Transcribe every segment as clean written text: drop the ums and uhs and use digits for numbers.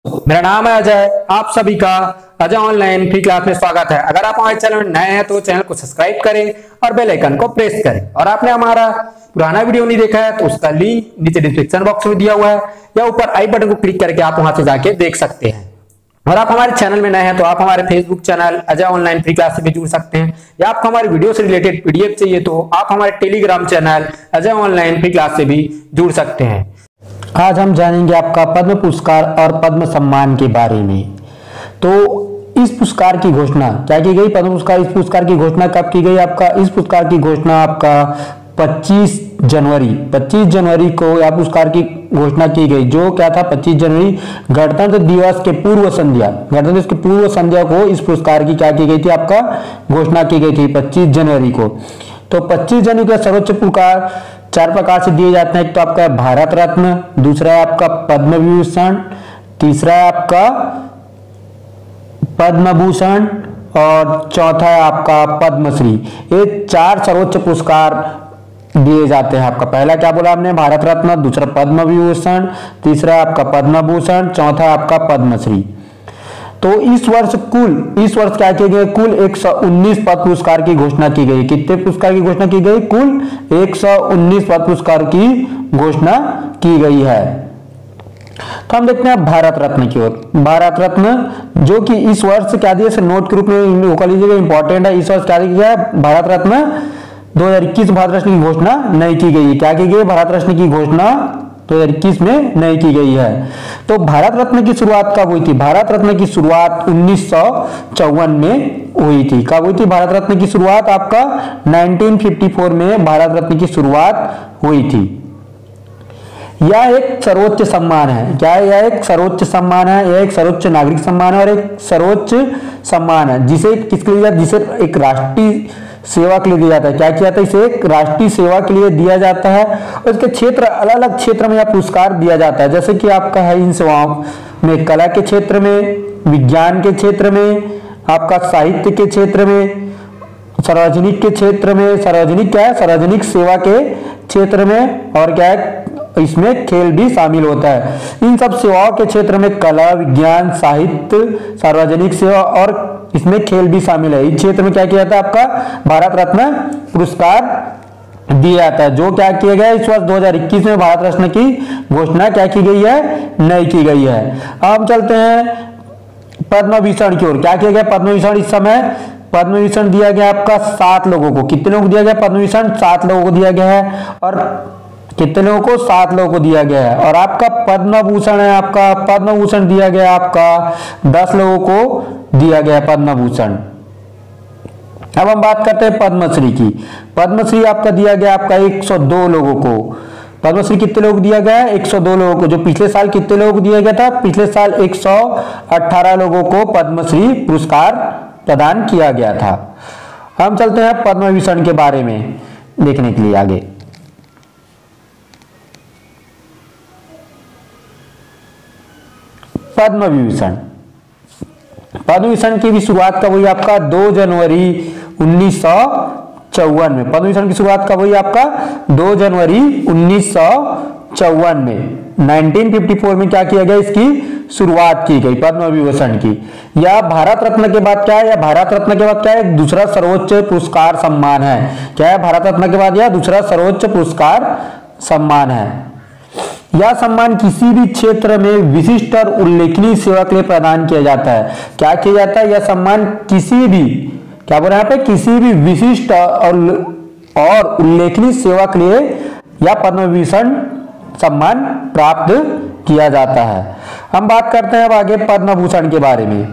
मेरा नाम है अजय, आप सभी का अजय ऑनलाइन फ्री क्लास में स्वागत है। अगर आप हमारे चैनल में नए हैं तो चैनल को सब्सक्राइब करें और बेल आइकन को प्रेस करें। और आपने हमारा पुराना वीडियो नहीं देखा है तो उसका लिंक नीचे डिस्क्रिप्शन बॉक्स में दिया हुआ है या ऊपर आई बटन को क्लिक करके आप वहां से जाके देख सकते हैं। और आप हमारे चैनल में नए हैं तो आप हमारे Facebook channel Ajay online free class से भी जुड़ सकते हैं, या आपको हमारी वीडियो से रिलेटेड पीडीएफ चाहिए तो आप हमारे Telegram channel Ajay online free class से भी जुड़ सकते हैं। आज हम जानेंगे आपका पद्म पुरस्कार और पद्म सम्मान के बारे में। तो इस पुरस्कार की घोषणा क्या की गई? पद्म पुरस्कार, इस पुरस्कार की घोषणा कब की गई? आपका इस पुरस्कार की घोषणा आपका 25 जनवरी को यह पुरस्कार की घोषणा की गई। जो क्या था, 25 जनवरी गणतंत्र दिवस के पूर्व संध्या को इस पुरस्कार की क्या की गई थी? आपका घोषणा की गई थी 25 जनवरी को। तो 25 जनवरी का सर्वोच्च पुरस्कार 4 प्रकार से दिए जाते हैं। एक तो आपका है भारत रत्न, दूसरा है आपका पद्म विभूषण, तीसरा है आपका पद्म भूषण और चौथा है आपका पद्मश्री। ये 4 सर्वोच्च पुरस्कार दिए जाते हैं। आपका पहला क्या बोला हमने? भारत रत्न, दूसरा पद्म विभूषण, तीसरा आपका पद्म भूषण, चौथा आपका पद्मश्री। तो इस वर्ष क्या किए गए? कुल 119 पद्म पुरस्कार की घोषणा की गई। कितने पुरस्कार की घोषणा की गई? कुल 119 पद्म पुरस्कार की घोषणा की गई है। तो हम देखते हैं भारत रत्न की ओर। भारत रत्न जो कि इस वर्ष क्या दिया, नोट के रूप में कर लीजिएगा, इंपॉर्टेंट है। इस वर्ष क्या दिया है? भारत रत्न 2021 भारत रत्न की घोषणा नहीं की गई है। क्या की गई? भारत रत्न की घोषणा 2021 में नहीं की गई है। तो भारत रत्न की शुरुआत कब हुई थी? भारत रत्न की शुरुआत 1954 में हुई थी। कब हुई थी भारत रत्न की शुरुआत? आपका 1954 में भारत रत्न की शुरुआत हुई थी। यह एक सर्वोच्च सम्मान है। क्या है? यह एक सर्वोच्च सम्मान है। यह एक सर्वोच्च नागरिक सम्मान है और एक सर्वोच्च सम्मान है जिसे किसके लिए? जिसे एक राष्ट्रीय सेवा के लिए दिया जाता है। क्या किया जाता है? इसे एक राष्ट्रीय सेवा के लिए दिया जाता है और इसके क्षेत्र, अलग अलग क्षेत्र में यह पुरस्कार दिया जाता है। जैसे कि आपका है इन सेवाओं में कला के क्षेत्र में, विज्ञान के क्षेत्र में, आपका साहित्य के क्षेत्र में, सार्वजनिक के क्षेत्र में, सार्वजनिक क्या है? सार्वजनिक सेवा के क्षेत्र में, और क्या है? इसमें खेल भी शामिल होता है। इन सब सेवाओं के क्षेत्र में कला, विज्ञान, साहित्य, सार्वजनिक सेवा और इसमें खेल भी शामिल है। इस क्षेत्र में क्या किया जाता है? आपका भारत रत्न पुरस्कार दिया जाता है। जो क्या किया गया इस वर्ष 2021 में भारत रत्न की घोषणा क्या की गई है? नहीं की गई है। अब हम चलते हैं पद्म विभूषण की ओर। क्या किया गया? पद्म विभूषण इस समय पद्म विभूषण दिया गया आपका 7 लोगों को। कितने लोगों को दिया गया पद्म विभूषण? 7 लोगों को दिया गया है। और कितने लोगों को? 7 लोगों को दिया गया है। और आपका पद्म भूषण है, आपका पद्म भूषण दिया गया आपका 10 लोगों को दिया गया पद्म भूषण। अब हम बात करते हैं पद्मश्री की। पद्मश्री आपका दिया गया आपका 102 लोगों को। पद्मश्री कितने लोगों को दिया गया है? 102 लोगों को। जो पिछले साल कितने लोगों को दिया गया था? पिछले साल 118 लोगों को पद्मश्री पुरस्कार प्रदान किया गया था। हम चलते हैं पद्म विभूषण के बारे में देखने के लिए आगे। पद्म विभूषण की भी शुरुआत कब हुई? आपका 2 जनवरी 1954 में। पद्म विभूषण की शुरुआत कब हुई? आपका 2 जनवरी 1954 में। 1954 में क्या किया गया? इसकी शुरुआत की गई पद्म विभूषण की। यह भारत रत्न के बाद क्या है? यह भारत रत्न के बाद क्या है? दूसरा सर्वोच्च पुरस्कार सम्मान है। क्या है? भारत रत्न के बाद यह दूसरा सर्वोच्च पुरस्कार सम्मान है। यह सम्मान किसी भी क्षेत्र में विशिष्ट और उल्लेखनीय सेवा के लिए प्रदान किया जाता है। क्या किया जाता है? यह सम्मान किसी भी, क्या बोल रहे हैं यहाँ पे? किसी भी विशिष्ट और उल्लेखनीय सेवा के लिए यह पद्म विभूषण सम्मान प्राप्त किया जाता है। हम बात करते हैं अब आगे पद्म भूषण के बारे में।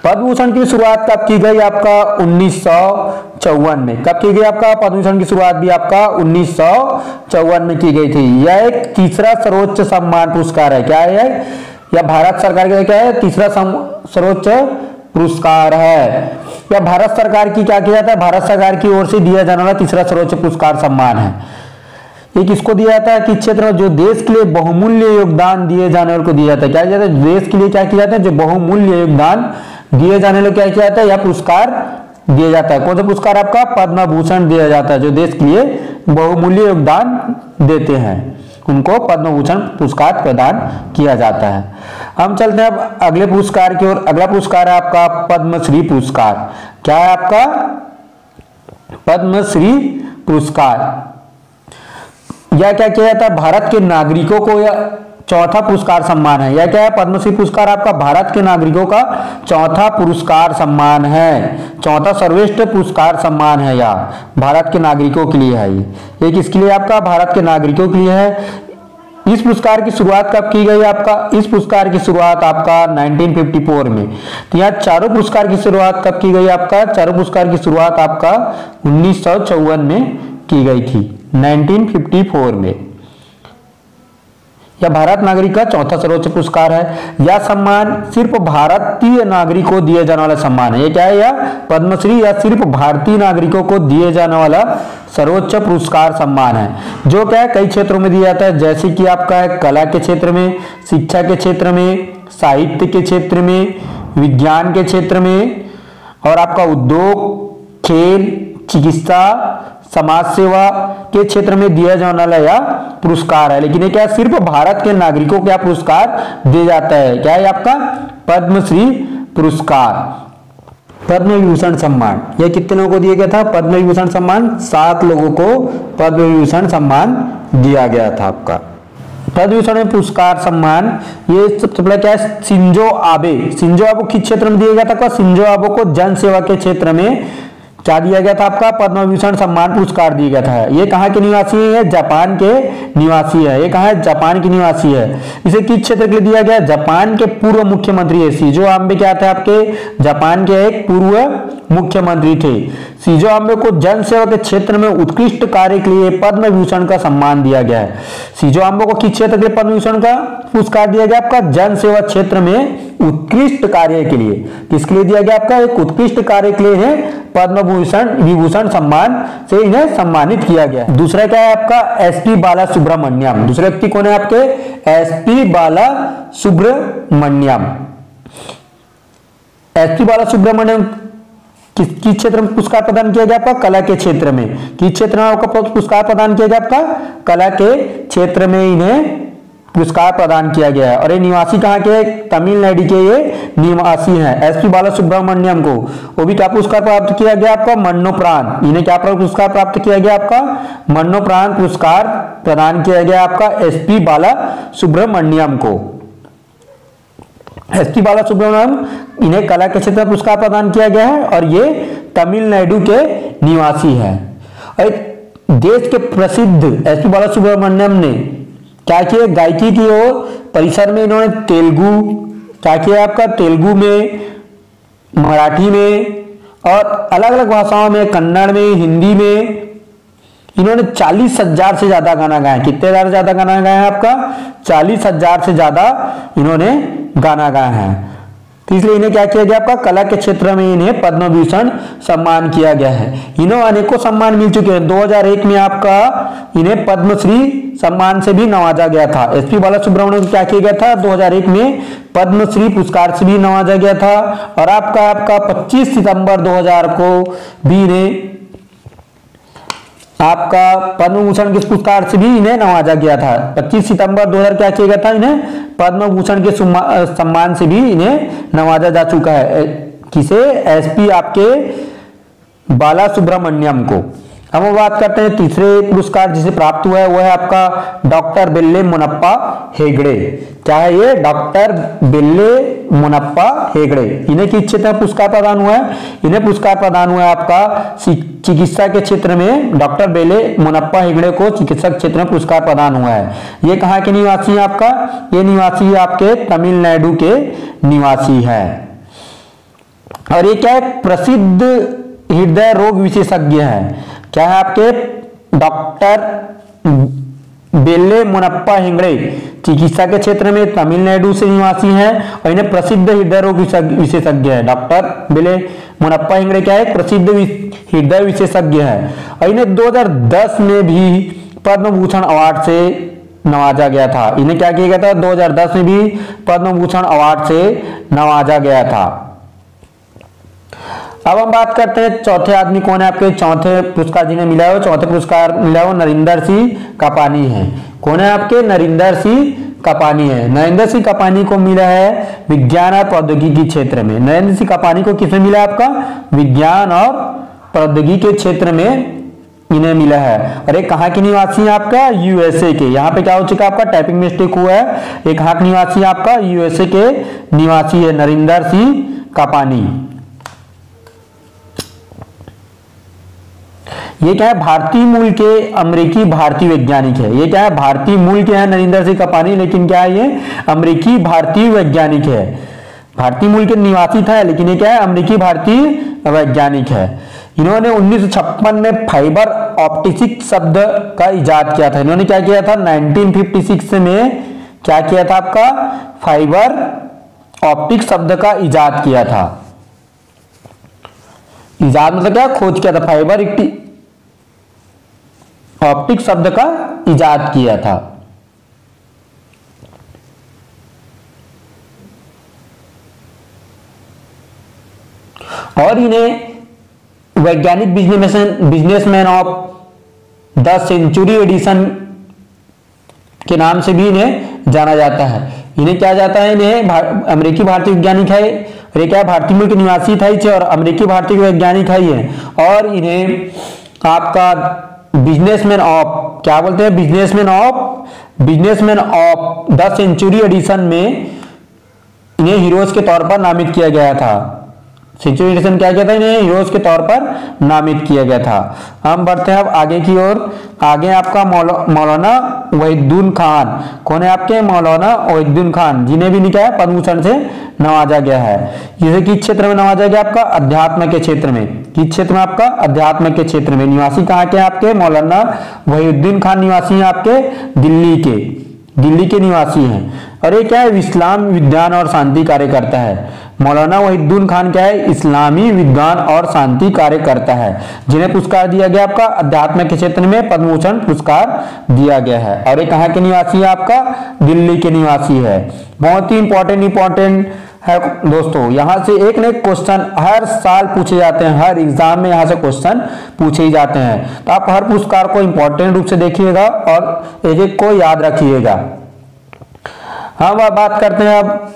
पद्म भूषण की शुरुआत कब की गई? आपका 1954 में। कब की गई? आपका पद्म भूषण की शुरुआत भी आपका 1954 में की गई थी। यह एक तीसरा सर्वोच्च सम्मान पुरस्कार है। क्या है? यह भारत सरकार का क्या है? तीसरा सर्वोच्च पुरस्कार है। यह भारत सरकार की क्या किया जाता है? भारत सरकार की ओर से दिया जाने वाला तीसरा सर्वोच्च पुरस्कार सम्मान है। ये किसको दिया जाता है? किस क्षेत्र में जो देश के लिए बहुमूल्य योगदान दिए जाने वाले को दिया जाता है। क्या किया जाता है? देश के लिए क्या किया जाता है? जो बहुमूल्य योगदान दिए जाने वाले क्या किया जाता है? यह पुरस्कार दिया जाता है। कौन सा पुरस्कार? आपका पद्म भूषण दिया जाता है। जो देश के लिए बहुमूल्य योगदान देते हैं उनको पद्म भूषण पुरस्कार प्रदान किया जाता है। हम चलते हैं अब अगले पुरस्कार की ओर। अगला पुरस्कार है आपका पद्मश्री पुरस्कार। क्या है आपका? पद्मश्री पुरस्कार। यह क्या किया जाता है? भारत के नागरिकों को यह चौथा पुरस्कार सम्मान है। यह क्या है? पद्मश्री पुरस्कार आपका भारत के नागरिकों का चौथा पुरस्कार सम्मान है, चौथा सर्वश्रेष्ठ पुरस्कार सम्मान है। यह भारत के नागरिकों के लिए है। ये किसके लिए? आपका भारत के नागरिकों के लिए है। इस पुरस्कार की शुरुआत कब की गई? आपका इस पुरस्कार की शुरुआत आपका 1954 में। तो यहाँ चारों पुरस्कार की शुरुआत कब की गई? आपका चारों पुरस्कार की शुरुआत आपका 1954 में की गई थी, 1954 में। यह भारत नागरिक का चौथा सर्वोच्च पुरस्कार है। यह सम्मान सिर्फ भारतीय नागरिकों को दिए जाने वाला सम्मान है। यह क्या है? यह पद्मश्री या सिर्फ भारतीय नागरिकों को दिए जाने वाला सर्वोच्च पुरस्कार सम्मान है, जो क्या है कई क्षेत्रों में दिया जाता है, जैसे कि आपका है कला के क्षेत्र में, शिक्षा के क्षेत्र में, साहित्य के क्षेत्र में, विज्ञान के क्षेत्र में, और आपका उद्योग, खेल, चिकित्सा, समाज सेवा के क्षेत्र में दिया जाने वाला यह पुरस्कार है। लेकिन ये क्या सिर्फ भारत के नागरिकों को यह पुरस्कार दिया जाता है। क्या है आपका? पद्मश्री पुरस्कार। पद्म विभूषण सम्मान यह कितने लोगों को दिया गया था? पद्म विभूषण सम्मान 7 लोगों को पद्म विभूषण सम्मान दिया गया था। आपका पद्म विभूषण पुरस्कार सम्मान ये सबसे पहले क्या है? शिंजो आबे किस क्षेत्र में दिया गया था? शिंजो आबे को जन सेवा के क्षेत्र में क्या दिया गया था? आपका पद्म विभूषण सम्मान पुरस्कार दिया गया था। ये कहाँ के निवासी है? जापान के निवासी है। ये कहाँ है? जापान के निवासी है। इसे किस क्षेत्र के लिए दिया गया? जापान के पूर्व मुख्यमंत्री है शिंजो आबे। क्या थे? आपके जापान के एक पूर्व मुख्यमंत्री थे। शिंजो आबे को जन सेवा के क्षेत्र में उत्कृष्ट कार्य के लिए पद्म विभूषण का सम्मान दिया गया है। शिंजो आबे को किस क्षेत्र के लिए पद्म विभूषण का पुरस्कार दिया गया? आपका जन सेवा क्षेत्र में उत्कृष्ट कार्य के लिए। किसके लिए दिया गया? आपका एक उत्कृष्ट कार्य के लिए है पद्म विभूषण सम्मान से इन्हें सम्मानित किया गया। दूसरा क्या है? आपका एसपी बालासुब्रमण्यम। दूसरे व्यक्ति कौन है आपके? एसपी बालासुब्रमण्यम। एसपी बालासुब्रमण्यम किस क्षेत्र में पुरस्कार प्रदान किया गया? आपका कला के क्षेत्र में। किस क्षेत्र में आपका पुरस्कार प्रदान किया गया? आपका कला के क्षेत्र में इन्हें पुरस्कार प्रदान किया गया है। और ये निवासी कहाँ के? तमिलनाडु के ये निवासी हैं। एसपी बालासुब्रमण्यम को वो भी क्या पुरस्कार प्राप्त किया गया? आपका मरणोपरांत। इन्हें क्या पुरस्कार प्राप्त किया गया? आपका मरणोपरांत पुरस्कार प्रदान किया गया आपका एसपी बालासुब्रमण्यम को। एसपी बालासुब्रमण्यम इन्हें कला के क्षेत्र में पुरस्कार प्रदान किया गया है और ये तमिलनाडु के निवासी है। और देश के प्रसिद्ध एसपी बालासुब्रमण्यम ने क्या किया? गायकी की ओर परिसर में इन्होंने तेलुगु क्या किया? आपका तेलुगु में, मराठी में और अलग अलग भाषाओं में, कन्नड़ में, हिंदी में इन्होंने 40,000 से ज्यादा गाना गाया। कितने ज्यादा गाना गाया है? आपका 40,000 से ज्यादा इन्होंने गाना गाया है। तो इसलिए इन्हें क्या किया गया? आपका कला के क्षेत्र में इन्हें पद्म विभूषण सम्मान किया गया है। इन्हें अनेकों सम्मान मिल चुके हैं। 2001 में आपका इन्हें पद्मश्री सम्मान से भी नवाजा गया था। एसपी बालासुब्रमण्यम को क्या किया गया था? 2001 में पद्मश्री पुरस्कार से भी नवाजा गया था। और आपका 25 सितंबर 2000 को भी इन्हें आपका पद्म भूषण के पुरस्कार से भी इन्हें नवाजा गया था। 25 सितंबर 2000 क्या किया गया था? इन्हें पद्म भूषण के सम्मान से भी इन्हें नवाजा जा चुका है। किसे? एसपी आपके बालासुब्रमण्यम को। अब हम बात करते हैं तीसरे पुरस्कार जिसे प्राप्त हुआ है, वो है आपका डॉक्टर बिल्ले मुनप्पा हेगड़े। क्या है ये? डॉक्टर बिल्ले मुनप्पा हेगड़े। इन्हें किस क्षेत्र में पुरस्कार प्रदान हुआ है? इन्हें पुरस्कार प्रदान हुआ है आपका चिकित्सा के क्षेत्र में। डॉक्टर बिल्ले मुनप्पा हेगड़े को चिकित्सा क्षेत्र में पुरस्कार प्रदान हुआ है। ये कहाँ के निवासी है? आपका ये निवासी आपके तमिलनाडु के निवासी है। और ये क्या है? प्रसिद्ध हृदय रोग विशेषज्ञ है। क्या है? आपके डॉक्टर बिल्ले मुनप्पा हेगड़े चिकित्सा के क्षेत्र में तमिलनाडु से निवासी हैं और इन्हें प्रसिद्ध हृदय रोग विशेषज्ञ है। डॉक्टर बिल्ले मुनप्पा हेगड़े क्या है? प्रसिद्ध हृदय विशेषज्ञ है और इन्हें 2010 में भी पद्म भूषण अवार्ड से नवाजा गया था। इन्हें क्या किया गया था? 2010 में भी पद्म भूषण अवार्ड से नवाजा गया था। अब हम बात करते हैं चौथे आदमी कौन है? आपके चौथे पुरस्कार जिन्हें मिला है, चौथे पुरस्कार मिला है नरिंदर सिंह कापानी है। कौन है आपके? नरिंदर सिंह कापानी है। नरेंद्र सिंह कापानी को मिला है विज्ञान और प्रौद्योगिकी क्षेत्र में। नरेंद्र सिंह कापानी को किसमें मिला आपका? विज्ञान और प्रौद्योगिकी के क्षेत्र में इन्हें मिला है। और एक कहाँ के निवासी है आपका? यूएसए के। यहाँ पे क्या हो चुका है आपका? टाइपिंग मिस्टेक हुआ है। एक कहाँ के निवासी है आपका? यूएसए के निवासी है नरेंद्र सिंह कापानी। ये क्या है? भारतीय मूल के अमेरिकी भारतीय वैज्ञानिक है। ये क्या है? भारतीय मूल के हैं नरेंद्र सिंह कापानी, लेकिन क्या है ये? अमेरिकी भारतीय वैज्ञानिक है। भारतीय मूल के निवासी था, लेकिन ये क्या है? अमेरिकी भारतीय वैज्ञानिक है। इन्होंने 1956 में फाइबर ऑप्टिक शब्द का इजाद किया था। इन्होंने क्या किया था? 1956 में क्या किया था आपका? फाइबर ऑप्टिक शब्द का इजाद किया था। इजाद मतलब क्या? खोज किया था। फाइबर ऑप्टिक शब्द का इजाद किया था। और इन्हें वैज्ञानिक businessman of the century edition के नाम से भी इन्हें जाना जाता है। इन्हें क्या जाता है? इन्हें अमेरिकी भारतीय वैज्ञानिक है। और ये क्या? भारतीय मूल के निवासी था ही और अमेरिकी भारतीय वैज्ञानिक है ये। और इन्हें आपका बिजनेसमैन ऑफ, क्या बोलते हैं? Businessman of the century edition में इन्हें हीरोज के तौर पर नामित किया गया था। सेंचुरी एडिशन क्या किया था? इन्हें हीरोज के तौर पर नामित किया गया था। हम बढ़ते हैं अब आगे की ओर। आगे आपका मौलाना वहीदुद्दीन खान। कौन है आपके? मौलाना वहीदुद्दीन खान, जिन्हें भी क्या है? पद्म भूषण से नवाजा गया है। इसे किस क्षेत्र में नवाजा गया? आपका अध्यात्म के क्षेत्र में। किस क्षेत्र में? आपका अध्यात्म के क्षेत्र में। निवासी कहाँ के? आपके मौलाना वहीदुद्दीन खान निवासी है आपके दिल्ली के निवासी हैं। और ये क्या है? इस्लाम विज्ञान और शांति कार्य करता है। मौलाना वहीदुद्दीन खान क्या है? इस्लामी विज्ञान और शांति कार्य करता है, जिन्हें पुरस्कार दिया गया आपका अध्यात्म के क्षेत्र में पद्म भूषण पुरस्कार दिया गया है। और ये कहाँ के निवासी है? आपका दिल्ली के निवासी है। बहुत ही इंपॉर्टेंट है दोस्तों। यहाँ से एक न एक क्वेश्चन हर साल पूछे जाते हैं, हर एग्जाम में यहाँ से क्वेश्चन पूछे ही जाते हैं। तो आप हर पुरस्कार को इंपॉर्टेंट रूप से देखिएगा और एक एक को याद रखिएगा। हम अब बात करते हैं अब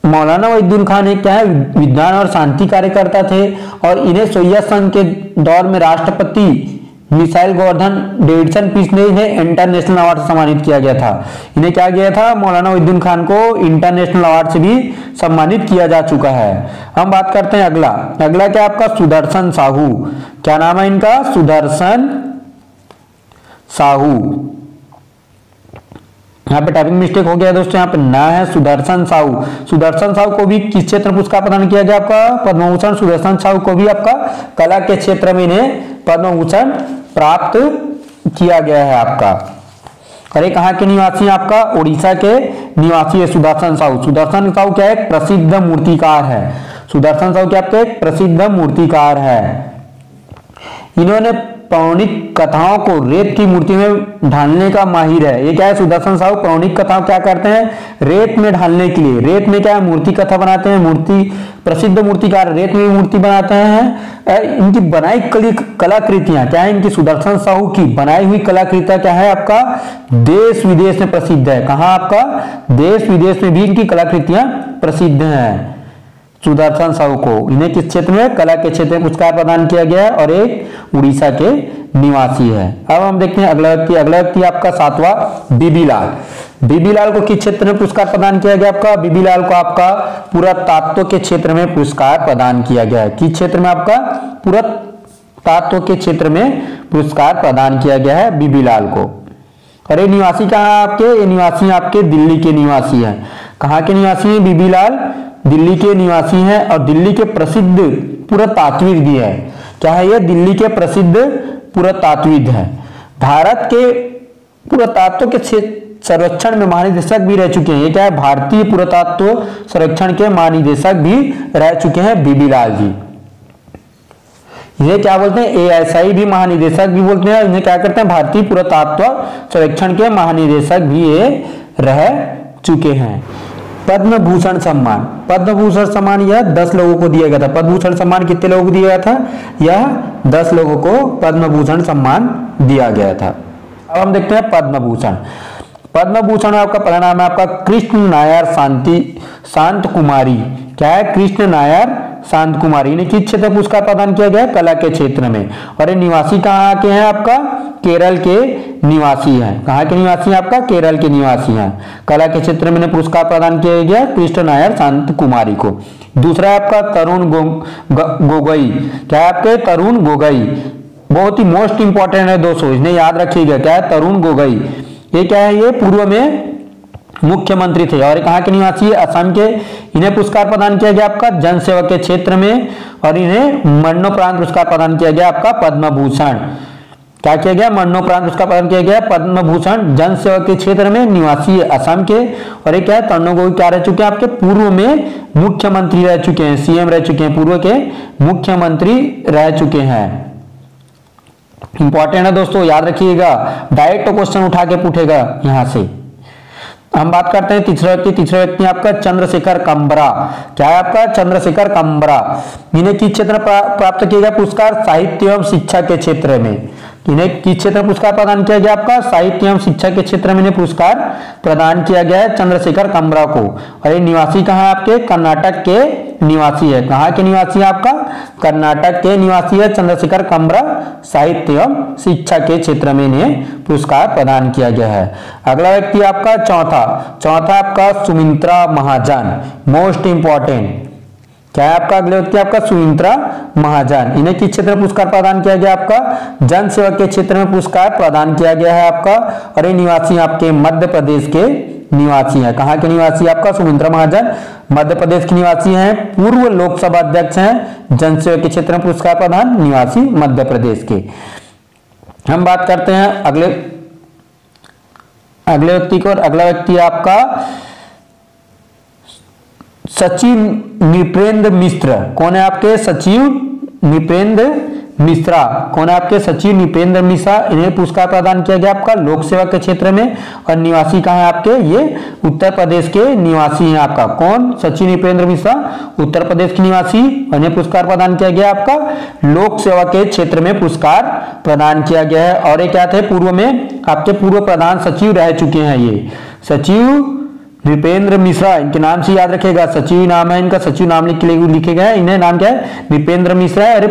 मौलाना वहीदुद्दीन खान एक क्या है? विज्ञान और शांति कार्यकर्ता थे। और इन्हें सोवियत संघ के दौर में राष्ट्रपति मिसाइल गोवर्धन डेविडसन पीस ने इन्हें इंटरनेशनल अवार्ड से सम्मानित किया गया था। इन्हें क्या किया था? मौलाना वहीदुद्दीन खान को इंटरनेशनल अवार्ड से भी सम्मानित किया जा चुका है। हम बात करते हैं अगला क्या आपका? सुदर्शन साहू। क्या नाम है इनका? सुदर्शन साहू। यहाँ पे टाइपिंग मिस्टेक हो गया दोस्तों, यहाँ पे ना है सुदर्शन साहू। सुदर्शन साहू को भी किस क्षेत्र में पुरस्कार प्रदान किया गया? आपका पद्म भूषण। सुदर्शन साहू को भी आपका कला के क्षेत्र में इन्हें पद्म भूषण प्राप्त किया गया है आपका। अरे कहाँ के निवासी है? आपका उड़ीसा के निवासी है सुदर्शन साहू। सुदर्शन साहू क्या है? प्रसिद्ध मूर्तिकार है। सुदर्शन साहू क्या आपके? प्रसिद्ध मूर्तिकार है। इन्होंने पौराणिक कथाओं को रेत की मूर्ति में ढालने का माहिर है। ये क्या है? सुदर्शन साहू पौराणिक कथाओं क्या करते हैं? रेत में ढालने के लिए। रेत में क्या है? मूर्ति कथा बनाते हैं। प्रसिद्ध मूर्तिकार रेत में मूर्ति बनाते हैं। इनकी बनाई कलाकृतियां क्या है? इनकी सुदर्शन साहू की बनाई हुई कलाकृतियां क्या है? आपका देश विदेश में प्रसिद्ध है। कहाँ? आपका देश विदेश में भी इनकी कलाकृतियां प्रसिद्ध हैं। सुदर्शन साहू को इन्हें किस क्षेत्र में? कला के क्षेत्र में पुरस्कार प्रदान किया गया है। और एक उड़ीसा के निवासी है। अब हम देखते हैं अगला व्यक्ति आपका सातवां बीबी लाल। बीबी लाल को किस क्षेत्र में पुरस्कार प्रदान किया गया? आपका बीबी लाल को आपका पुरातत्व के क्षेत्र में पुरस्कार प्रदान किया गया है। किस क्षेत्र में? आपका पुरातत्व के क्षेत्र में पुरस्कार प्रदान किया गया है बीबी लाल को। अरे निवासी कहाँ है आपके? ये निवासी आपके दिल्ली के निवासी है। कहाँ के निवासी है बीबी लाल? दिल्ली के निवासी हैं। और दिल्ली के प्रसिद्ध पुरातात्विद भी है। क्या है ये? दिल्ली के प्रसिद्ध पुरातात्विद है। भारत के पुरातत्व के संरक्षण में महानिदेशक भी रह चुके हैं। ये क्या है? भारतीय पुरातत्व संरक्षण के महानिदेशक भी रह चुके हैं बीबी लाल जी। ये क्या बोलते हैं? ASI भी महानिदेशक भी बोलते हैं। इन्हें क्या करते हैं? भारतीय पुरातत्व संरक्षण के महानिदेशक भी ये रह चुके हैं। पद्म भूषण सम्मान। पद्म भूषण सम्मान यह 10 लोगों को दिया गया था। पद्म भूषण सम्मान कितने लोगों को दिया गया था? यह 10 लोगों को पद्म भूषण सम्मान दिया गया था। अब हम देखते हैं पद्म भूषण। पद्म भूषण आपका पहला नाम है आपका कृष्ण नायर शांत कुमारी। क्या है? कृष्ण नायर शांत कुमारी। इन्हें किस क्षेत्र में पुरस्कार प्रदान किया गया? कला के क्षेत्र में। और ये निवासी कहाँ के हैं? आपका केरल के निवासी हैं। कहाँ के निवासी हैं? आपका केरल के निवासी हैं। कला के क्षेत्र में इन्हें पुरस्कार प्रदान किया गया कृष्ण नायर शांत कुमारी को। दूसरा है आपका तरुण गोगोई। क्या है? आपके तरुण गोगोई, बहुत ही मोस्ट इंपॉर्टेंट है दोस्तों, इन्हें याद रखिएगा। क्या है? तरुण गोगोई। ये क्या है? ये पूर्व में मुख्यमंत्री थे और कहाँ के निवासी है? असम के। इन्हें पुरस्कार प्रदान किया गया आपका जन सेवा के क्षेत्र में और इन्हें मरणोपरांत पुरस्कार प्रदान किया गया आपका पद्म भूषण। क्या किया गया? मरणोपरांत पुरस्कार प्रदान किया गया पद्म भूषण। जन सेवा के क्षेत्र में निवासी है असम के। और ये क्या है? तरुण गोगोई क्या रह चुके हैं? आपके पूर्व में मुख्यमंत्री रह चुके हैं, सीएम रह चुके हैं, पूर्व के मुख्यमंत्री रह चुके हैं। इंपॉर्टेंट है दोस्तों, याद रखिएगा, डायरेक्ट क्वेश्चन उठा के पूछेगा यहां से। हम बात करते हैं तीसरा व्यक्ति आपका चंद्रशेखर कंबरा। क्या है? आपका चंद्रशेखर कंबरा। इन्हें किस क्षेत्र में प्राप्त किया गया पुरस्कार? साहित्य एवं शिक्षा के क्षेत्र में। इन्हें किस क्षेत्र में पुरस्कार प्रदान किया गया? आपका साहित्य एवं शिक्षा के क्षेत्र में इन्हें पुरस्कार प्रदान किया गया है चंद्रशेखर कंबरा को। और ये निवासी कहाँ है? आपके कर्नाटक के निवासी है। कहाँ के निवासी है? आपका कर्नाटक के निवासी है चंद्रशेखर कंबरा। साहित्य एवं शिक्षा के क्षेत्र में इन्हें पुरस्कार प्रदान किया गया है। अगला व्यक्ति आपका चौथा आपका सुमित्रा महाजन, मोस्ट इंपॉर्टेंट। क्या है? आपका अगले व्यक्ति आपका सुमित्रा महाजन। इन्हें किस क्षेत्र में पुरस्कार प्रदान किया गया? आपका जन सेवा के क्षेत्र में पुरस्कार प्रदान किया गया है आपका। और ये निवासी आपके मध्य प्रदेश के निवासी हैं। कहाँ के निवासी? आपका सुमित्रा महाजन मध्य प्रदेश के निवासी हैं। पूर्व लोकसभा अध्यक्ष हैं। जन सेवा के क्षेत्र में पुरस्कार प्रदान निवासी मध्य प्रदेश के। हम बात करते हैं अगले व्यक्ति को। और अगला व्यक्ति आपका सचिव नृपेंद्र मिश्र। कौन है? आपके सचिव नृपेंद्र मिश्रा। कौन है? आपके सचिव नृपेंद्र मिश्रा। इन्हें पुरस्कार प्रदान किया गया आपका लोक सेवा के क्षेत्र में। और निवासी कहाँ है आपके? ये उत्तर प्रदेश के निवासी हैं आपका। कौन? सचिव नृपेंद्र मिश्रा, उत्तर प्रदेश के निवासी। इन्हें पुरस्कार प्रदान किया गया आपका लोक सेवा के क्षेत्र में पुरस्कार प्रदान किया गया है। और ये क्या थे? पूर्व में आपके पूर्व प्रधान सचिव रह चुके हैं ये सचिव नृपेंद्र मिश्रा। इनके नाम से याद रखेगा, सचिव नाम है इनका, सचिव नाम लिखे गए। इन्हें नाम क्या है? नृपेंद्र मिश्रा है। अरे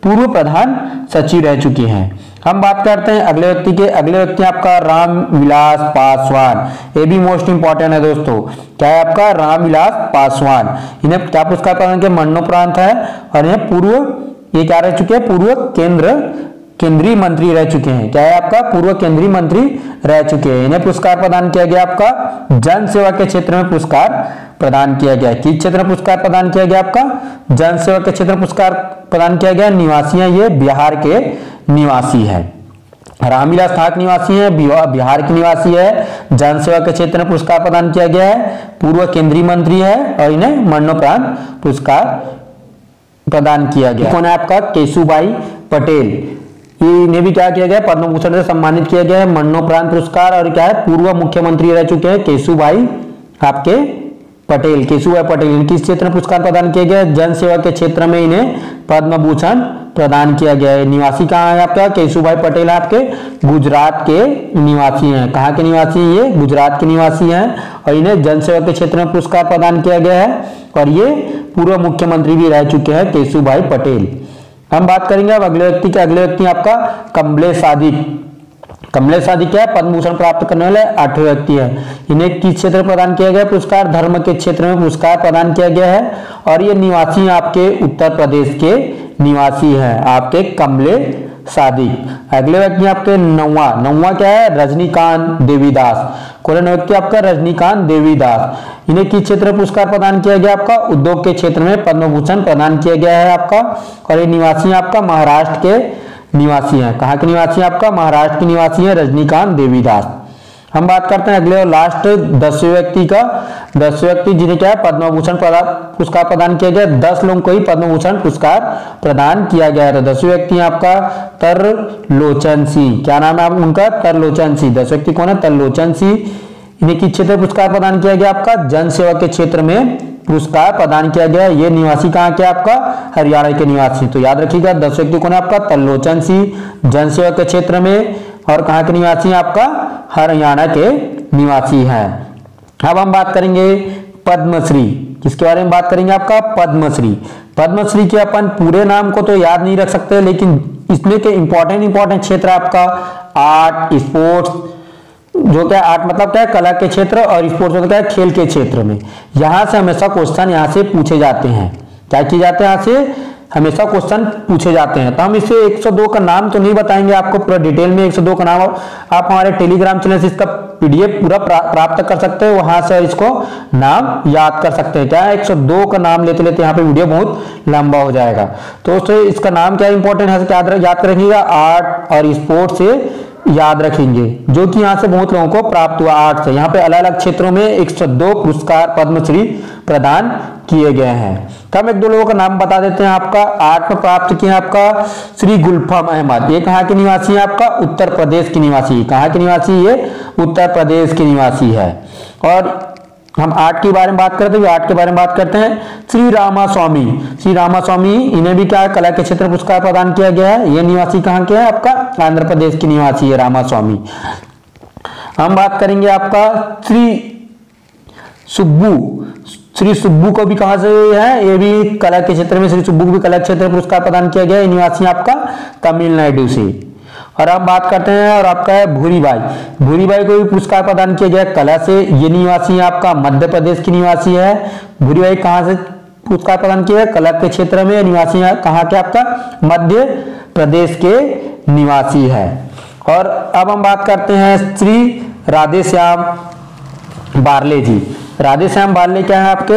पूर्व प्रधान सचिव रह चुके हैं। हम बात करते हैं अगले व्यक्ति के। अगले व्यक्ति आपका रामविलास पासवान। ये भी मोस्ट इंपॉर्टेंट है दोस्तों। क्या है? आपका रामविलास पासवान। इन्हें क्या पुरस्कार प्रदान किया? मरणोपरांत है। और इन्हें ये क्या रह चुके हैं? पूर्व केंद्रीय मंत्री रह चुके हैं। क्या है? आपका पूर्व केंद्रीय मंत्री रह चुके हैं। इन्हें पुरस्कार प्रदान किया गया आपका जन सेवा के क्षेत्र में पुरस्कार प्रदान किया गया। किस क्षेत्र में पुरस्कार प्रदान किया गया? आपका जन सेवा के क्षेत्र में पुरस्कार प्रदान किया गया। निवासी हैं ये बिहार के निवासी है। रामविलास ठाक निवासी है, बिहार के निवासी है। जन सेवा के क्षेत्र में पुरस्कार प्रदान किया गया है। पूर्व केंद्रीय मंत्री है और इन्हें मरणोपरांत पुरस्कार प्रदान किया गया। कौन है? आपका केशुभाई पटेल। इन्हें भी क्या किया गया? पद्म भूषण से सम्मानित किया गया है, मरणोपरांत पुरस्कार। और क्या है? पूर्व मुख्यमंत्री रह चुके हैं केशुभाई आपके पटेल। केशुभाई पटेल किस क्षेत्र में पुरस्कार प्रदान किया गया? जन सेवा के क्षेत्र में इन्हें पद्म भूषण प्रदान किया गया है। निवासी कहाँ है आपका? केशुभाई पटेल आपके गुजरात के निवासी हैं। कहाँ के निवासी? ये गुजरात के निवासी हैं। और इन्हें जन सेवा के क्षेत्र में पुरस्कार प्रदान किया गया है। और ये पूर्व मुख्यमंत्री भी रह चुके हैं केशुभाई पटेल। हम बात करेंगे अब अगले व्यक्ति के। अगले व्यक्ति आपका कमलेश सादिक। कमलेश सादिक क्या है? पद्म भूषण प्राप्त करने वाले 8वें व्यक्ति है। इन्हें किस क्षेत्र प्रदान किया गया पुरस्कार? धर्म के क्षेत्र में पुरस्कार प्रदान किया गया है। और ये निवासी आपके उत्तर प्रदेश के निवासी हैं आपके कमलेश सादिक। अगले व्यक्ति आपके नौवा क्या है? रजनीकांत देवीदास। कौन व्यक्ति आपका? रजनीकांत देवीदास। इन्हें किस क्षेत्र में पुरस्कार प्रदान किया गया? आपका उद्योग के क्षेत्र में पद्म भूषण प्रदान किया गया है आपका। और ये निवासी आपका महाराष्ट्र के निवासी हैं। कहाँ के निवासी? आपका महाराष्ट्र के निवासी हैं रजनीकांत देवीदास। हम बात करते हैं अगले और लास्ट 10वें व्यक्ति का। 10वें व्यक्ति जिन्हें क्या है? पद्म भूषण पुरस्कार प्रदान किया गया। 10 लोगों को ही पद्म भूषण पुरस्कार प्रदान किया गया है। तो 10वें व्यक्ति आपका तरलोचन सिंह। क्या नाम है उनका? तरलोचन सिंह। 10 व्यक्ति कौन है? तरलोचन सिंह। इन्हें किस क्षेत्र में पुरस्कार प्रदान किया गया? आपका जन सेवा के क्षेत्र में पुरस्कार प्रदान किया गया। ये निवासी कहाँ के? आपका हरियाणा के निवासी। तो याद रखिएगा 10 व्यक्ति कौन है? आपका तरलोचन सिंह जन सेवा के क्षेत्र में। और कहाँ के निवासी हैं आपका हरियाणा के निवासी हैं। अब हम बात करेंगे पद्मश्री, किसके बारे में बात करेंगे आपका पद्मश्री। पद्मश्री के अपन पूरे नाम को तो याद नहीं रख सकते, लेकिन इसमें के इंपॉर्टेंट क्षेत्र आपका आर्ट स्पोर्ट्स, जो क्या आर्ट मतलब क्या है कला के क्षेत्र, और स्पोर्ट्स मतलब क्या है खेल के क्षेत्र में। यहां से हमेशा क्वेश्चन यहां से पूछे जाते हैं, क्या किए जाते हैं, यहाँ से हमेशा क्वेश्चन पूछे जाते हैं। तो हम इसे 102 का नाम तो नहीं बताएंगे आपको पूरा डिटेल में, 102 का नाम आप हमारे टेलीग्राम चैनल से इसका पीडीएफ पूरा प्राप्त कर सकते हैं, वहां से इसको नाम याद कर सकते हैं। क्या है 102 का नाम लेते लेते यहाँ पे वीडियो बहुत लंबा हो जाएगा। तो उससे इसका नाम क्या इंपॉर्टेंट है याद रखिएगा, आर्ट और स्पोर्ट्स से याद रखेंगे, जो कि यहाँ से बहुत लोगों को प्राप्त हुआ आर्ट से। यहाँ पे अलग अलग क्षेत्रों में 102 पुरस्कार पद्मश्री प्रदान किए गए हैं। तो हम 1-2 लोगों का नाम बता देते हैं। आपका आर्ट में प्राप्त किया आपका श्री गुलफाम अहमद, ये कहाँ के निवासी है आपका उत्तर प्रदेश के निवासी। कहाँ के निवासी, ये उत्तर प्रदेश के निवासी है। और हम आर्ट के बारे में बात करते हैं, आर्ट के बारे में बात करते हैं श्री रामास्वामी। श्री रामास्वामी, इन्हें भी क्या कला के क्षेत्र में पुरस्कार प्रदान किया गया है। ये निवासी कहाँ के है आपका आंध्र प्रदेश के निवासी है रामास्वामी। हम बात करेंगे आपका श्री सुब्बू को भी कहां से है, ये भी कला के क्षेत्र में, श्री सुब्बू को भी कला के क्षेत्र में पुरस्कार प्रदान किया गया है, निवासी आपका तमिलनाडु से। और आप बात करते हैं और आपका है भूरीबाई को भी पुरस्कार प्रदान किया गया कला से, ये निवासी आपका मध्य प्रदेश की निवासी है। भूरीबाई कहां से पुरस्कार प्रदान किया है, कला के क्षेत्र में, निवासी कहां के आपका मध्य प्रदेश के निवासी है। और अब हम बात करते हैं श्री राधेश्याम बारले जी। राधेश्याम बारले क्या है आपके,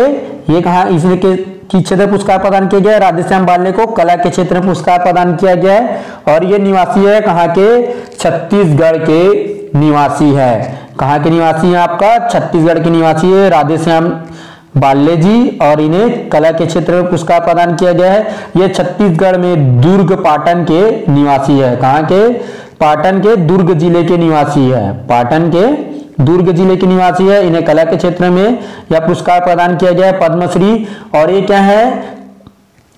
ये कहा इसमें के क्षेत्र पुरस्कार प्रदान किया गया है। राधेश्याम बारले को कला के क्षेत्र में पुरस्कार प्रदान किया गया है, और ये निवासी है कहाँ के, छत्तीसगढ़ के निवासी है। कहाँ के निवासी है आपका, छत्तीसगढ़ के निवासी है राधेश्याम बारले जी, और इन्हें कला के क्षेत्र में पुरस्कार प्रदान किया गया है। ये छत्तीसगढ़ में दुर्ग पाटन के निवासी है। कहाँ के, पाटन के दुर्ग जिले के निवासी है, पाटन के दुर्ग जिले के निवासी है। इन्हें कला के क्षेत्र में यह पुरस्कार प्रदान किया गया है पद्मश्री। और ये क्या है,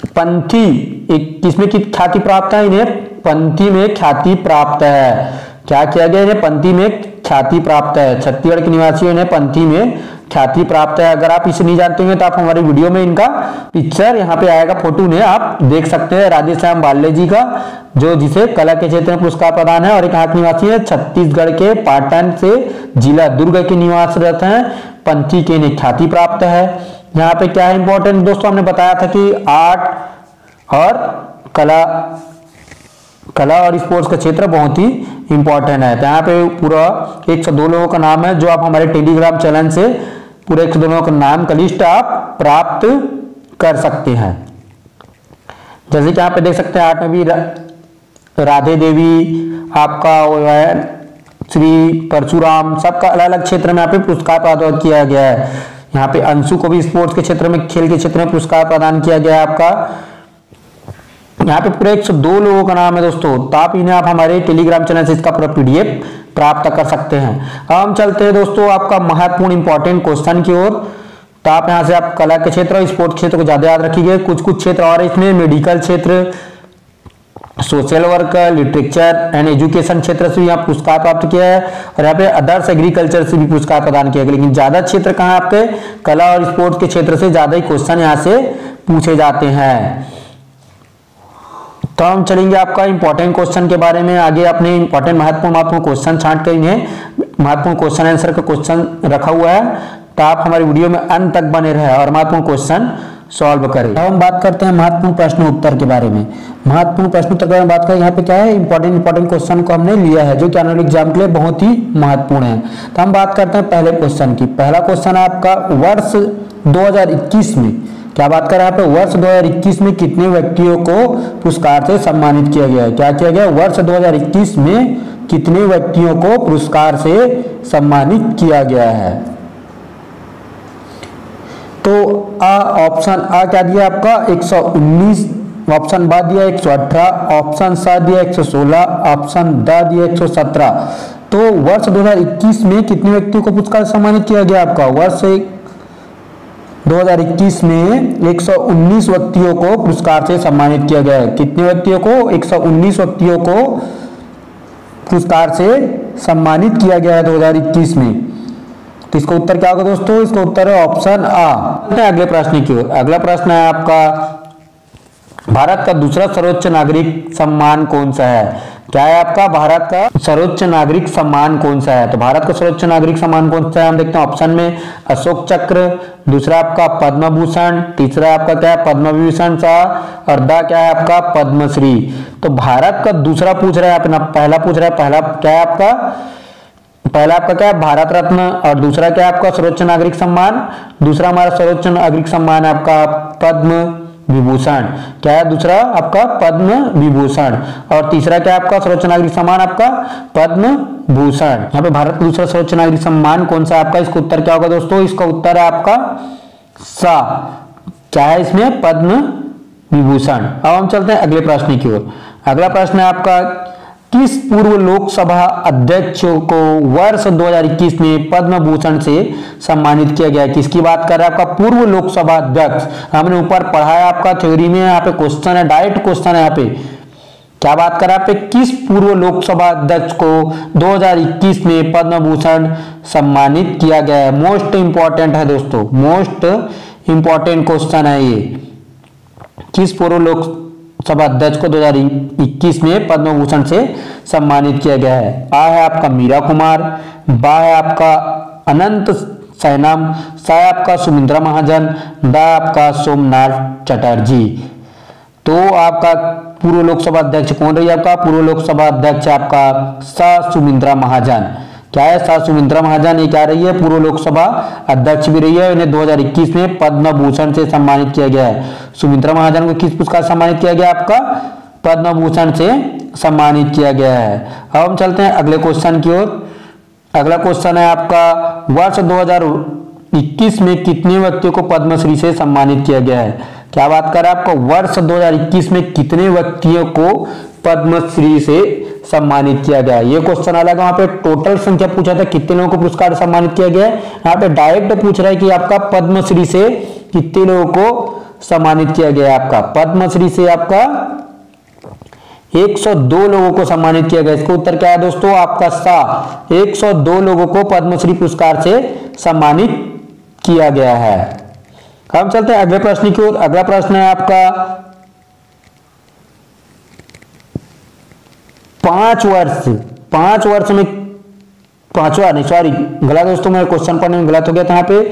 पंथी, एक किसमें की ख्याति प्राप्त है, इन्हें पंथी में ख्याति प्राप्त है। क्या किया गया, इन्हें पंथी में ख्याति प्राप्त है। छत्तीसगढ़ के निवासी इन्हें पंथी में ख्याति प्राप्त है। अगर आप इसे नहीं जानते हैं तो आप हमारे वीडियो में इनका पिक्चर यहाँ पे आएगा, फोटो ने आप देख सकते हैं राधेश्याम बारले जी का, जो जिसे कला के क्षेत्र में पुरस्कार प्रदान है। और एक कहाँ के निवासी है, छत्तीसगढ़ के पाटन से जिला दुर्ग के निवासरत हैं, पंथी के इन्हें ख्याति प्राप्त है। यहाँ पे क्या है इंपॉर्टेंट दोस्तों, हमने बताया था कि आर्ट और कला और स्पोर्ट्स का क्षेत्र बहुत ही इंपॉर्टेंट है। तो यहाँ पे पूरा 102 लोगों का नाम है, जो आप हमारे टेलीग्राम चैनल से पूरे 102 लोगों का नाम का लिस्ट आप प्राप्त कर सकते हैं। जैसे कि यहाँ पे देख सकते हैं, आर्ट में भी राधे देवी आपका श्री परशुराम, सबका अलग अलग क्षेत्र में यहाँ पे पुरस्कार प्रदान किया गया है। यहाँ पे अंशु को भी स्पोर्ट्स के क्षेत्र में, खेल के क्षेत्र में पुरस्कार प्रदान किया गया है आपका। यहाँ पे पूरे 102 लोगों का नाम है दोस्तों, तो आप इन्हें आप हमारे टेलीग्राम चैनल से इसका पूरा पीडीएफ प्राप्त कर सकते हैं। अब हम चलते हैं दोस्तों आपका महत्वपूर्ण इंपॉर्टेंट क्वेश्चन की ओर। तो आप यहाँ से आप कला के क्षेत्र और स्पोर्ट्स क्षेत्र को ज्यादा याद रखिए। कुछ क्षेत्र और इसमें मेडिकल क्षेत्र, social work, literature and education क्षेत्र से भी यहाँ पुरस्कार प्राप्त किया है, और यहाँ पे अदर्स एग्रीकल्चर से भी पुरस्कार प्रदान किया गया। लेकिन ज्यादा क्षेत्र कहाँ है आपके, कला और स्पोर्ट्स के क्षेत्र से ज्यादा ही क्वेश्चन यहाँ से पूछे जाते हैं। तो हम चलेंगे आपका इंपॉर्टेंट क्वेश्चन के बारे में आगे। अपने इंपॉर्टेंट महत्वपूर्ण क्वेश्चन छांट कर इन्हें महत्वपूर्ण क्वेश्चन आंसर का क्वेश्चन रखा हुआ है, तो आप हमारी वीडियो में अंत तक बने रहे और महत्वपूर्ण क्वेश्चन सॉल्व करें। अब हम बात करते हैं महत्वपूर्ण प्रश्न उत्तर के बारे में। महत्वपूर्ण प्रश्न उत्तर के बारे में बात करें, यहाँ पे क्या है इंपॉर्टेंट क्वेश्चन को हमने लिया है, जो कि आने वाले एग्जाम के लिए बहुत ही महत्वपूर्ण है। तो हम बात करते हैं पहले क्वेश्चन की। पहला क्वेश्चन है आपका, वर्ष 2021 में, क्या बात कर रहे हैं यहाँ पे, वर्ष 2021 में कितने व्यक्तियों को पुरस्कार से सम्मानित किया गया है। क्या किया गया, वर्ष 2021 में कितने व्यक्तियों को पुरस्कार से सम्मानित किया गया है। तो ऑप्शन आ क्या दिया आपका 119, ऑप्शन बा दिया 118, ऑप्शन सा दिया 116, ऑप्शन द दिया 117। तो वर्ष 2021 में कितने व्यक्तियों को पुरस्कार सम्मानित किया गया आपका, वर्ष 2021 में 119 व्यक्तियों को पुरस्कार से सम्मानित किया गया है। कितने व्यक्तियों को, 119 व्यक्तियों को पुरस्कार से सम्मानित किया गया है 2021 में? तो इसका उत्तर क्या होगा दोस्तों? इसका उत्तर है ऑप्शन आ। अगले प्रश्न की ओर। अगला प्रश्न है आपका, भारत का दूसरा सर्वोच्च नागरिक सम्मान कौन सा है? क्या है आपका भारत का सर्वोच्च नागरिक सम्मान कौन सा है? तो भारत का सर्वोच्च नागरिक सम्मान कौन सा है? हम देखते हैं ऑप्शन में अशोक चक्र, दूसरा आपका पद्म भूषण, तीसरा आपका क्या है पद्म विभूषण शाह, और द क्या है आपका पद्मश्री। तो भारत का दूसरा पूछ रहा है अपना, पहला पूछ रहा है, पहला क्या है आपका, पहला आपका क्या है भारत रत्न, और दूसरा क्या है आपका सर्वोच्च नागरिक सम्मान, दूसरा हमारा सर्वोच्च नागरिक सम्मान है आपका पद्म विभूषण। क्या है दूसरा आपका पद्म विभूषण, और तीसरा क्या है आपका सर्वोच्च नागरिक सम्मान आपका पद्म भूषण। यहाँ पे भारत का दूसरा सर्वोच्च नागरिक सम्मान कौन सा है आपका? इसका उत्तर क्या होगा दोस्तों? इसका उत्तर है आपका सा। क्या है इसमें? पद्म विभूषण। अब हम चलते हैं अगले प्रश्न की ओर। अगला प्रश्न है आपका, किस पूर्व लोकसभा अध्यक्ष को वर्ष 2021 में पद्म भूषण से सम्मानित किया गया है? किसकी बात कर रहा है? आपका पूर्व लोकसभा अध्यक्ष। हमने ऊपर पढ़ा है आपका थ्योरी में, यहाँ पे क्वेश्चन है, डायरेक्ट क्वेश्चन है। यहाँ पे क्या बात कर रहा है? यहाँ पे किस पूर्व लोकसभा अध्यक्ष को 2021 में पद्म भूषण सम्मानित किया गया है? मोस्ट इंपॉर्टेंट है दोस्तों, मोस्ट इंपॉर्टेंट क्वेश्चन है ये। किस पूर्व लोकसभा अध्यक्ष को 2021 में पद्म भूषण से सम्मानित किया गया है? आ है आपका मीरा कुमार, बा है आपका अनंत सैनम, सा है आपका सुमित्रा महाजन, द आपका सोमनाथ चटर्जी। तो आपका पूर्व लोकसभा अध्यक्ष कौन रही है? आपका पूर्व लोकसभा अध्यक्ष आपका सा सुमित्रा महाजन। क्या है? सा सुमित्रा महाजन ये क्या रही है? पूर्व लोकसभा अध्यक्ष भी रही है। इन्हें 2021 में पद्म भूषण से सम्मानित किया गया है। सुमित्रा महाजन को किस पुरस्कार से सम्मानित किया गया? आपका पद्म भूषण से सम्मानित किया गया है। अब हम चलते हैं अगले क्वेश्चन की ओर। अगला क्वेश्चन है आपका, वर्ष 2021 में कितने व्यक्तियों को पद्मश्री से सम्मानित किया गया है? क्या बात कर रहा है? आपका वर्ष 2021 में कितने व्यक्तियों को पद्मश्री से सम्मानित किया गया है? ये क्वेश्चन अलग, वहां पे टोटल संख्या पूछा था कितने लोगों को पुरस्कार सम्मानित किया गया है। यहाँ पे डायरेक्ट पूछ रहा है कि आपका पद्मश्री से कितने लोगों को सम्मानित किया गया है? आपका पद्मश्री से आपका 102 लोगों को सम्मानित किया गया। इसका उत्तर क्या है दोस्तों? आपका सा। 102 लोगों को पद्मश्री पुरस्कार से सम्मानित किया गया है। हम चलते हैं अगले प्रश्न की ओर। अगला प्रश्न है आपका, 5 वर्ष में, पांचवा नहीं सॉरी गलत दोस्तों, मेरे क्वेश्चन पढ़ने में गलत हो गया था। यहाँ पे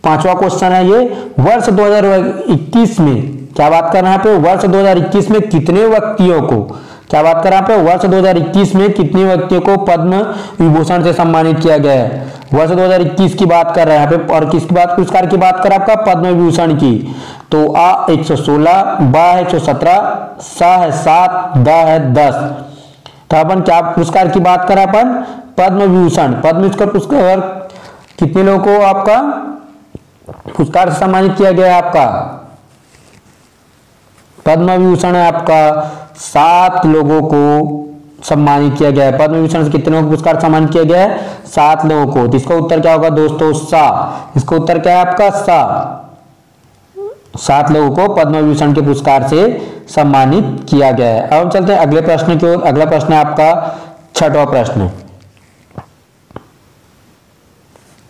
5वां क्वेश्चन है ये, वर्ष 2021 में क्या बात कर रहे हैं? यहाँ पे वर्ष 2021 में कितने व्यक्तियों को, क्या बात कर रहे हैं? यहाँ पे वर्ष 2021 में कितने व्यक्तियों को पद्म विभूषण से सम्मानित किया गया है? वर्ष 2021 की बात कर रहे हैं यहाँ पे, और किसकी बात, पुरस्कार की बात कर रहा है आपका पद्म विभूषण की। तो आ 116, बा है 117, सा है 7, द है 10। तो अपन क्या पुरस्कार की बात करें? अपन पद्म विभूषण, पद्म पुरस्कार कितने लोगों को आपका पुरस्कार से सम्मानित किया गया है? आपका पद्म विभूषण है आपका 7 लोगों को सम्मानित किया गया है। पद्म विभूषण से कितने लोगों को पुरस्कार सम्मानित किया गया है? 7 लोगों को। तो इसका उत्तर क्या होगा दोस्तों? सा। इसका उत्तर क्या है आपका? सा। 7 लोगों को पद्म विभूषण के पुरस्कार से सम्मानित किया गया है। अब हम चलते हैं अगले प्रश्न की ओर। अगला प्रश्न है आपका 6वां प्रश्न।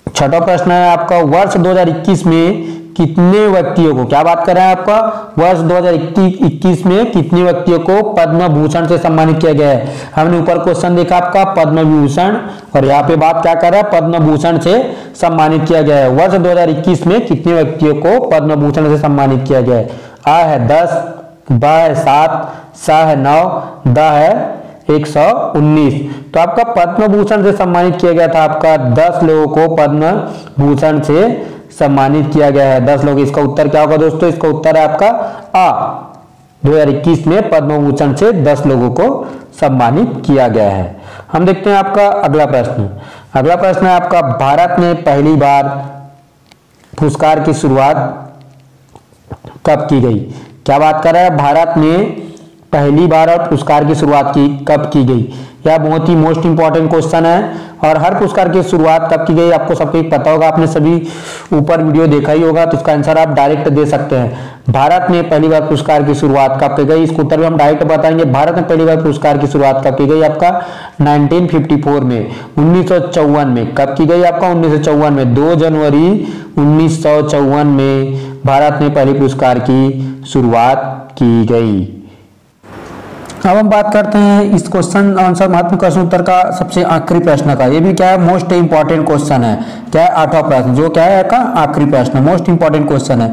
6वां प्रश्न है आपका, वर्ष 2021 में कितने व्यक्तियों को, क्या बात कर रहे हैं? आपका वर्ष 2021 में कितने व्यक्तियों को पद्म भूषण से सम्मानित किया गया है? हमने ऊपर क्वेश्चन देखा आपका पद्म विभूषण, और यहाँ पे बात क्या कर रहा है? पद्म भूषण से सम्मानित किया गया है। वर्ष 2021 में कितने व्यक्तियों को पद्म भूषण से सम्मानित किया गया है? आ है 10, ब है 7, सा है 9, द है 119। तो आपका पद्म भूषण से सम्मानित किया गया था आपका 10 लोगों को पद्म भूषण से सम्मानित किया गया है। 10 लोग। इसका उत्तर क्या होगा दोस्तों? इसका उत्तर है आपका आ। 2021 में पद्म भूषण से 10 लोगों को सम्मानित किया गया है। हम देखते हैं आपका अगला प्रश्न। अगला प्रश्न है आपका, भारत में पहली बार पुरस्कार की शुरुआत कब की गई? क्या बात कर रहा है? भारत में पहली बार और पुरस्कार की शुरुआत कब की गई? यह बहुत ही मोस्ट इंपॉर्टेंट क्वेश्चन है। और हर पुरस्कार की शुरुआत कब की गई आपको सबको पता होगा, आपने सभी ऊपर वीडियो देखा ही होगा, तो इसका आंसर आप डायरेक्ट दे सकते हैं। भारत में पहली बार पुरस्कार की शुरुआत कब की गई, इसको उत्तर भी हम डायरेक्ट बताएंगे। भारत में पहली बार पुरस्कार की शुरुआत कब की गई आपका 1954 में, 1954 में। कब की गई आपका 1954 में, 2 जनवरी 1954 में भारत में पहली पुरस्कार की शुरुआत की गई। अब हम बात करते हैं इस क्वेश्चन आंसर महत्वपूर्ण प्रश्न उत्तर का सबसे आखिरी प्रश्न का। ये भी क्या है, मोस्ट इंपॉर्टेंट क्वेश्चन है। क्या है, 8वां प्रश्न, जो क्या है आपका आखिरी प्रश्न, मोस्ट इंपॉर्टेंट क्वेश्चन है।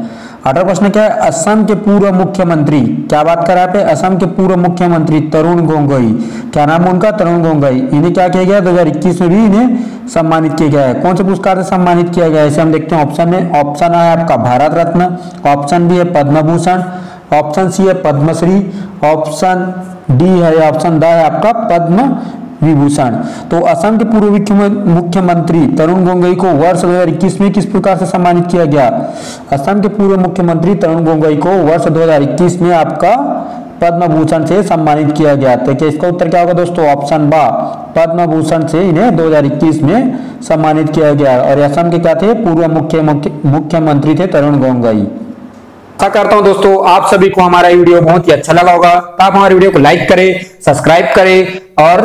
8वां प्रश्न क्या है, असम के पूर्व मुख्यमंत्री, क्या बात कर रहा है, असम के पूर्व मुख्यमंत्री तरुण गोगोई, क्या नाम है उनका, तरुण गोगोई। इन्हें क्या किया गया 2021 में भी इन्हें सम्मानित किया गया है। कौन से पुरस्कार से सम्मानित किया गया है, इसे हम देखते हैं ऑप्शन में। ऑप्शन है आपका भारत रत्न, ऑप्शन बी है पद्म भूषण, ऑप्शन सी है पद्मश्री, ऑप्शन डी है, ऑप्शन द है आपका पद्म विभूषण। तो असम के पूर्व मुख्यमंत्री तरुण गोगोई को वर्ष 2021 में किस प्रकार से सम्मानित किया गया। असम के पूर्व मुख्यमंत्री तरुण गोगोई को वर्ष 2021 में आपका पद्म भूषण से सम्मानित किया गया। तो क्या इसका उत्तर क्या होगा दोस्तों, ऑप्शन बा, पद्म भूषण से इन्हें 2021 में सम्मानित किया गया। और असम के क्या थे, पूर्व मुख्यमंत्री थे तरुण गोगोई। आशा करता हूं दोस्तों आप सभी को हमारा वीडियो बहुत ही अच्छा लगा होगा। तो आप हमारे वीडियो को लाइक करें, सब्सक्राइब करें और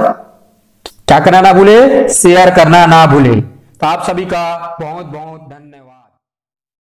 क्या करना ना भूले, शेयर करना ना भूले। तो आप सभी का बहुत बहुत धन्यवाद।